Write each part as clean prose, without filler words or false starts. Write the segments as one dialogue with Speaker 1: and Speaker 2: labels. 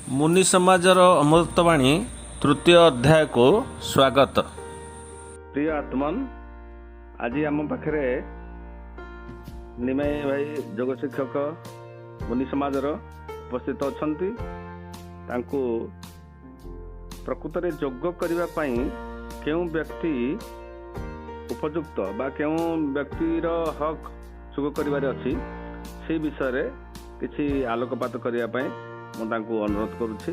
Speaker 1: मुनि समाजर अमृतवाणी तृतीय अध्याय को स्वागत। प्रिय आत्मन, आज आम पाखे निमाई भाई योग शिक्षक मुनि समाजर उपस्थित अछंती। तांको प्रकृत रे योग करिबा पई केउं व्यक्ति उपयुक्त बा केउं व्यक्तिर हक सुग करिबारे अछि से विषय रे किछि आलोकपात करिया पई ମୁଁ ତାଙ୍କୁ ଅନୁରୋଧ କରୁଛି।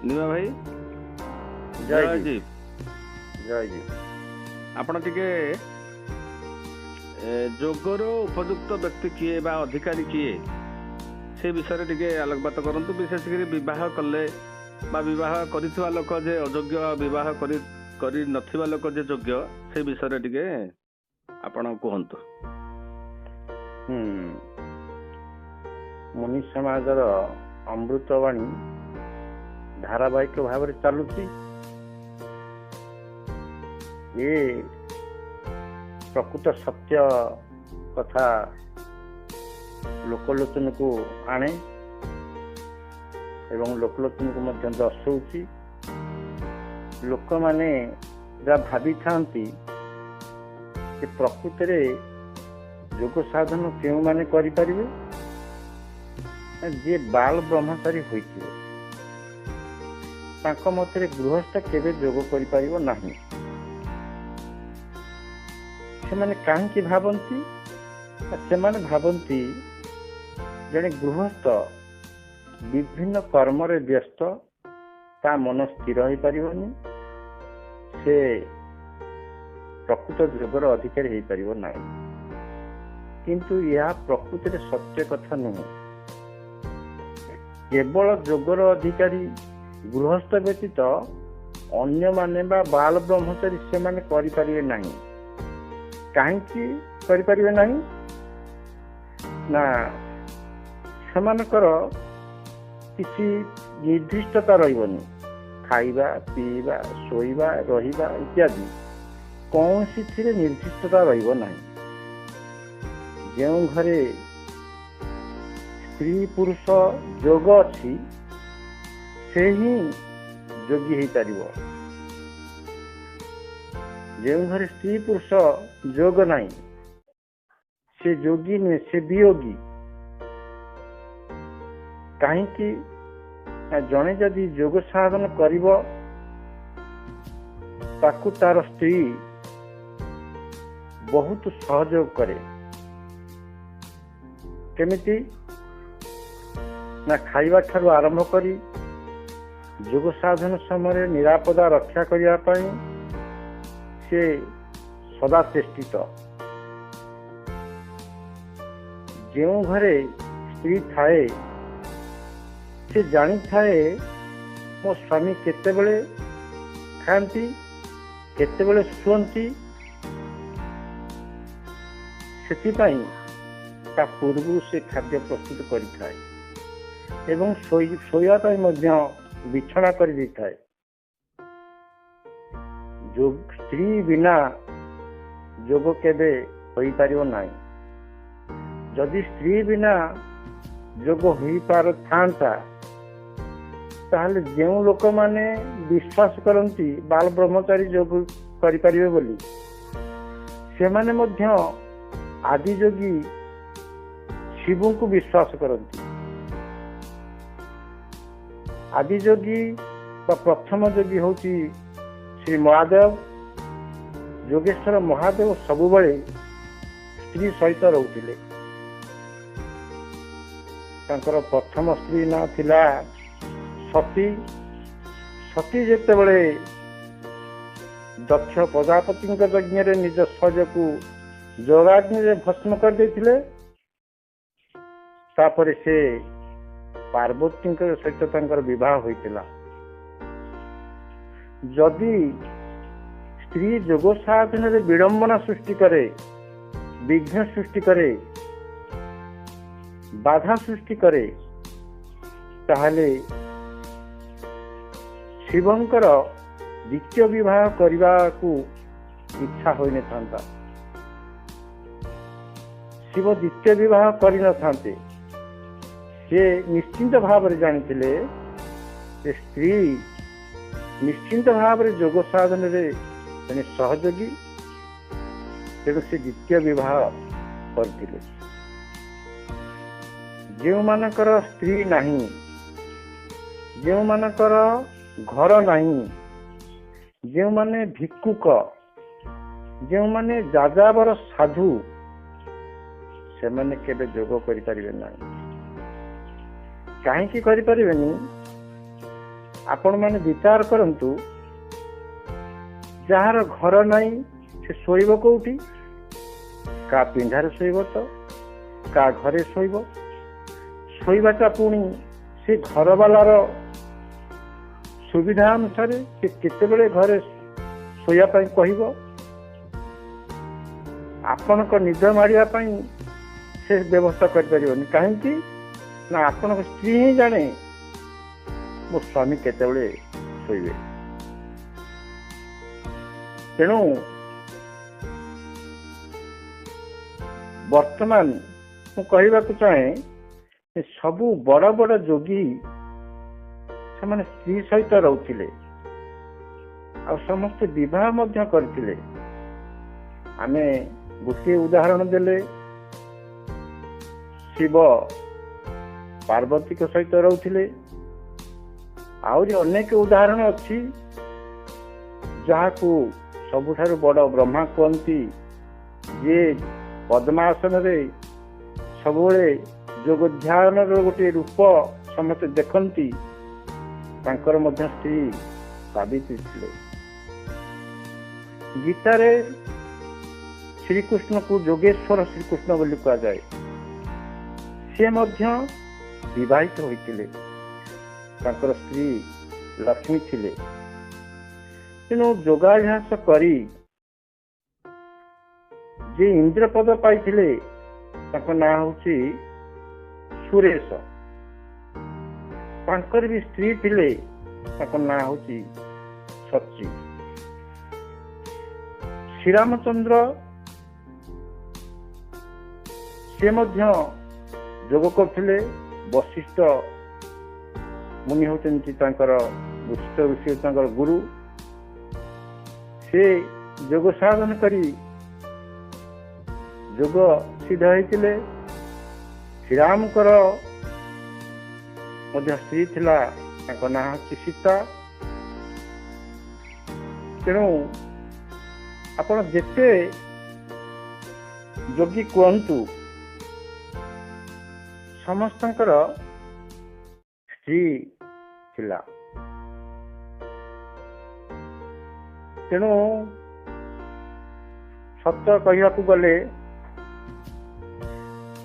Speaker 1: ନିମା ଭାଇ ଜୟ ଜୀ। ଆପଣ ଟିକେ ଯୋଗର ଉପଯୁକ୍ତ ବ୍ୟକ୍ତି କିଏ ବା ଅଧିକାରୀ କିଏ ସେ ବିଷୟରେ ଟିକେ ଆଲୋକପାତ କରନ୍ତୁ। ବିଶେଷ କରି ବିବାହ କଲେ ବା ବିବାହ କରିଥିବା ଲୋକ ଯେ ଅଯୋଗ୍ୟ, ବିବାହ କରି ନଥିବା ଲୋକ ଯେ ଯୋଗ୍ୟ, ସେ ବିଷୟରେ ଟିକେ ଆପଣ କୁହନ୍ତୁ।
Speaker 2: मुनि समाजर अमृतवाणी धारावाहिक भाव में चलुची। ये प्रकृत सत्य कथा लोकलोचन को आने एवं लोकलोचन को मध्य दर्शाऊची। लोक माने जा भावी थांती कि प्रकृत रे योग साधन क्यों माने करि परिबे, जे बाल ब्रह्मचारी होइथिबे तांको मतरे गृहस्थ केबे योग करि परिबो नाही। सेमाने काहेकि भाबंती, सेमाने भाबंती जने गृहस्थ विभिन्न कर्म रे व्यस्त, ता मन स्थिर होई परिबोनी, से प्रकृत योगर अधिकारी होई परिबो नाही। किंतु यह प्रकृति रे सत्य कथा नुह। केवल योगर अधिकारी गृहस्थ व्यतीत अन्य माने बा बाल ब्रह्मचारी से माने करि परिबे नाही। काहेकि करि परिबे नाही ना, सेमानकर किसी निर्दिष्टता रहिबनी। खाइबा, पीवा, सोइबा, रहिबा इत्यादि कौनसी थिरे निर्दिष्टता रहिबो नाही। जेउ घरे स्त्री पुरुष योग अच्छी से ही योगी हो पारिबो। जो घरे स्त्री पुरुष योग नहीं से योगी नुहे, से वियोगी। कहीं जड़े जदि योग साधन करिबो ताकू तार स्त्री बहुत सहयोग करे। केमिति ना खाइबा ठारू आरंभ करी योग साधन समय निरापदा रक्षा करिया पई से सदा चेष्टित। जो घरे स्त्री थाए से जानी थाए मो स्वामी केतेबेले खाती, केतेबेले शुअंती, सेतिपाई ता पूर्व से खाद्य प्रस्तुत करि थाए एवं शोया बिछना कर स्त्री बिना योग केबे होई पारिबो नाही। जदि स्त्री बिना योग होई पार थांता ताहले जेउ लोक माने विश्वास करंती बाल ब्रह्मचारी योग करि परिबे बोली, से माने मध्य आदि योगी शिव को विश्वास करंती। आदि योगी प्रथम योगी होची श्री महादेव। योगेश्वर महादेव सबुबले स्त्री सहित रहउथिले। तांकर प्रथम स्त्री ना थिला सती। सती जेतेबेले दक्ष प्रजापति यज्ञ रे निज स्वज को जोगाग्नि रे भस्म कर देथिले। तापरे से पार्वती सहित तांकर विवाह होइतिला। जदि स्त्री योग साधन रे विडंबना सृष्टि करे, विघ्न सृष्टि करे, बाधा सृष्टि करे, ताहले शिवंकर द्वितीय विवाह करने को इच्छा होई न थांता। शिव द्वितीय विवाह कर ସେ ନିଶ୍ଚିନ୍ତ ଭାବରେ ଜାଣିଥିଲେ ଯେ ସ୍ତ୍ରୀ ନିଶ୍ଚିନ୍ତ ଭାବରେ ଯୋଗ ସାଧନରେ ଜଣେ ସହଯୋଗୀ, ତେଣୁ ସେ ଦ୍ୱିତୀୟ ବିବାହ କରିଥିଲେ। ଯେଉଁମାନଙ୍କର ସ୍ତ୍ରୀ ନାହିଁ, ଯେଉଁମାନଙ୍କର ଘର ନାହିଁ, ଯେଉଁମାନେ ଭିକ୍ଷୁକ, ଯେଉଁମାନେ ଯାଯାବର ସାଧୁ, ସେମାନେ କେବେ ଯୋଗ କରିପାରିବେ ନାହିଁ। କାହିଁକି କରିପାରିବେନି? ଆପଣମାନେ ବିଚାର କରନ୍ତୁ, ଯାହାର ଘର ନାହିଁ ସେ ଶୋଇବ କୋଉଠି? କାହା ପିଣ୍ଡାରେ ଶୋଇବ ତ, କାହା ଘରେ ଶୋଇବ। ଶୋଇବାଟା ପୁଣି ସେ ଘରବାଲାର ସୁବିଧା ଅନୁସାରେ ସେ କେତେବେଳେ ଘରେ ଶୋଇବା ପାଇଁ କହିବ। ଆପଣଙ୍କ ନିଦ ମାରିବା ପାଇଁ ସେ ବ୍ୟବସ୍ଥା କରିପାରିବନି। କାହିଁକି ନା ଆପଣଙ୍କ ସ୍ତ୍ରୀ ହିଁ ଜାଣେ ମୋ ସ୍ୱାମୀ କେତେବେଳେ ଶୋଇବେ। ତେଣୁ ବର୍ତ୍ତମାନ ମୁଁ କହିବାକୁ ଚାହେଁ ଯେ ସବୁ ବଡ଼ ବଡ଼ ଯୋଗୀ ସେମାନେ ସ୍ତ୍ରୀ ସହିତ ରହୁଥିଲେ, ଆଉ ସମସ୍ତେ ବିବାହ ମଧ୍ୟ କରିଥିଲେ। ଆମେ ଗୋଟିଏ ଉଦାହରଣ ଦେଲେ, ଶିବ ପାର୍ବତୀଙ୍କ ସହିତ ରହୁଥିଲେ। ଆହୁରି ଅନେକ ଉଦାହରଣ ଅଛି, ଯାହାକୁ ସବୁଠାରୁ ବଡ଼ ବ୍ରହ୍ମା କୁହନ୍ତି, ଯିଏ ପଦ୍ମାସନରେ ସବୁବେଳେ ଯୋଗ ଧ୍ୟାନର ଗୋଟିଏ ରୂପ ସମସ୍ତେ ଦେଖନ୍ତି, ତାଙ୍କର ମଧ୍ୟ ସ୍ତ୍ରୀ ସାବିତ୍ରୀ ଥିଲେ। ଗୀତାରେ ଶ୍ରୀକୃଷ୍ଣକୁ ଯୋଗେଶ୍ୱର ଶ୍ରୀକୃଷ୍ଣ ବୋଲି କୁହାଯାଏ। ସେ ମଧ୍ୟ ବିବାହିତ ହୋଇଥିଲେ, ତାଙ୍କର ସ୍ତ୍ରୀ ଲକ୍ଷ୍ମୀ ଥିଲେ। ତେଣୁ ଯୋଗାଭ୍ୟାସ କରି ଯେ ଇନ୍ଦ୍ରପଦ ପାଇଥିଲେ, ତାଙ୍କ ନାଁ ହଉଛି ସୁରେଶ। ତାଙ୍କର ବି ସ୍ତ୍ରୀ ଥିଲେ, ତାଙ୍କ ନାଁ ହଉଛି ସଚୀ। ଶ୍ରୀରାମଚନ୍ଦ୍ର ସେ ମଧ୍ୟ ଯୋଗ କରୁଥିଲେ। ବଶିଷ୍ଠ ମୁନି ହେଉଛନ୍ତି ତାଙ୍କର ବଶିଷ୍ଠ ଋଷି ତାଙ୍କର ଗୁରୁ। ସେ ଯୋଗ ସାଧନ କରି ଯୋଗ ସିଦ୍ଧ ହେଇଥିଲେ। ଶ୍ରୀରାମଙ୍କର ମଧ୍ୟ ସ୍ତ୍ରୀ ଥିଲା, ତାଙ୍କ ନାଁ ହଉଛି ସୀତା। ତେଣୁ ଆପଣ ଯେତେ ଯୋଗୀ କୁହନ୍ତୁ, ସମସ୍ତଙ୍କର ସ୍ତ୍ରୀ ଥିଲା। ତେଣୁ ସତ କହିବାକୁ ଗଲେ,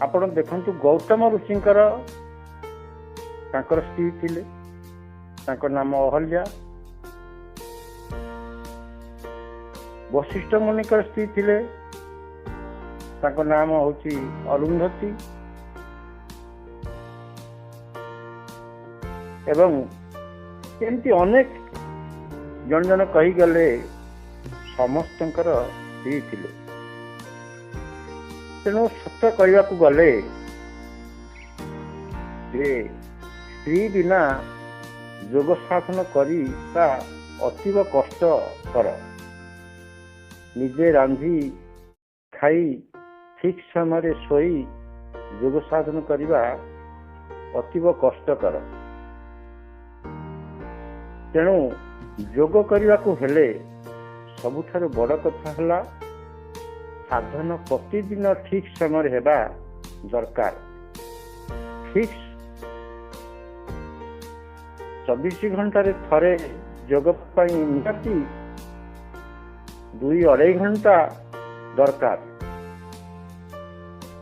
Speaker 2: ଆପଣ ଦେଖନ୍ତୁ ଗୌତମ ଋଷିଙ୍କର ତାଙ୍କର ସ୍ତ୍ରୀ ଥିଲେ, ତାଙ୍କ ନାମ ଅହଲ୍ୟା। ବଶିଷ୍ଠ ମୁନିଙ୍କର ସ୍ତ୍ରୀ ଥିଲେ, ତାଙ୍କ ନାମ ହଉଛି ଅରୁନ୍ଧତୀ। ଏବଂ ଏମିତି ଅନେକ ଜଣ ଜଣ କହିଗଲେ ସମସ୍ତଙ୍କର ସ୍ତ୍ରୀ ଥିଲେ। ତେଣୁ ସତ କହିବାକୁ ଗଲେ ଯେ ସ୍ତ୍ରୀ ବିନା ଯୋଗ ସାଧନ କରିବା ଅତୀବ କଷ୍ଟକର। ନିଜେ ରାନ୍ଧି ଖାଇ ଠିକ୍ ସମୟରେ ଶୋଇ ଯୋଗ ସାଧନ କରିବା ଅତୀବ କଷ୍ଟକର। ତେଣୁ ଯୋଗ କରିବାକୁ ହେଲେ ସବୁଠାରୁ ବଡ଼ କଥା ହେଲା ସାଧନ ପ୍ରତିଦିନ ଠିକ୍ ସମୟରେ ହେବା ଦରକାର। ଠିକ୍ 24 ଘଣ୍ଟାରେ ଥରେ ଯୋଗ ପାଇଁ ନିହାତି 2-2.5 ଘଣ୍ଟା ଦରକାର।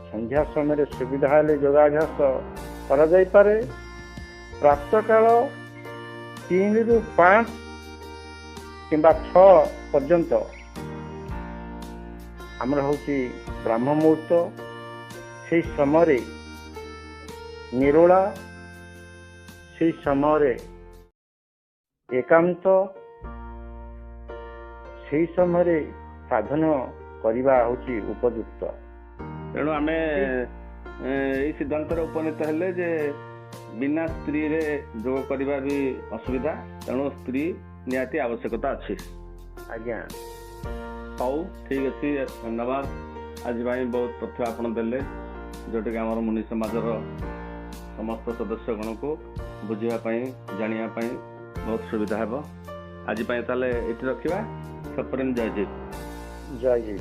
Speaker 2: ସନ୍ଧ୍ୟା ସମୟରେ ସୁବିଧା ହେଲେ ଯୋଗାଭ୍ୟାସ କରାଯାଇପାରେ। ପ୍ରାତଃକାଳ 3ରୁ 5 କିମ୍ବା 6 ପର୍ଯ୍ୟନ୍ତ ଆମର ହଉଛି ବ୍ରାହ୍ମ ମୁହୂର୍ତ୍ତ। ସେଇ ସମୟରେ ନିରୋଳା, ସେଇ ସମୟରେ ଏକାନ୍ତ, ସେଇ ସମୟରେ ସାଧନ କରିବା ହଉଛି ଉପଯୁକ୍ତ।
Speaker 1: ତେଣୁ ଆମେ ଏଇ ସିଦ୍ଧାନ୍ତରେ ଉପନୀତ ହେଲେ ଯେ ବିନା ସ୍ତ୍ରୀରେ ଯୋଗ କରିବା ବି ଅସୁବିଧା, ତେଣୁ ସ୍ତ୍ରୀ ନିହାତି ଆବଶ୍ୟକତା ଅଛି।
Speaker 2: ଆଜ୍ଞା।
Speaker 1: ହଉ ଠିକ୍ ଅଛି, ଧନ୍ୟବାଦ। ଆଜି ପାଇଁ ବହୁତ ତଥ୍ୟ ଆପଣ ଦେଲେ, ଯୋଉଟାକି ଆମର ମୁନି ସମାଜର ସମସ୍ତ ସଦସ୍ୟଗଣକୁ ବୁଝିବା ପାଇଁ ଜାଣିବା ପାଇଁ ବହୁତ ସୁବିଧା ହେବ। ଆଜି ପାଇଁ ତାହେଲେ ଏଠି ରଖିବା। ସତ୍ପରିମ ଜୟ ଜୟ।
Speaker 2: ଜୟ ଜୟ।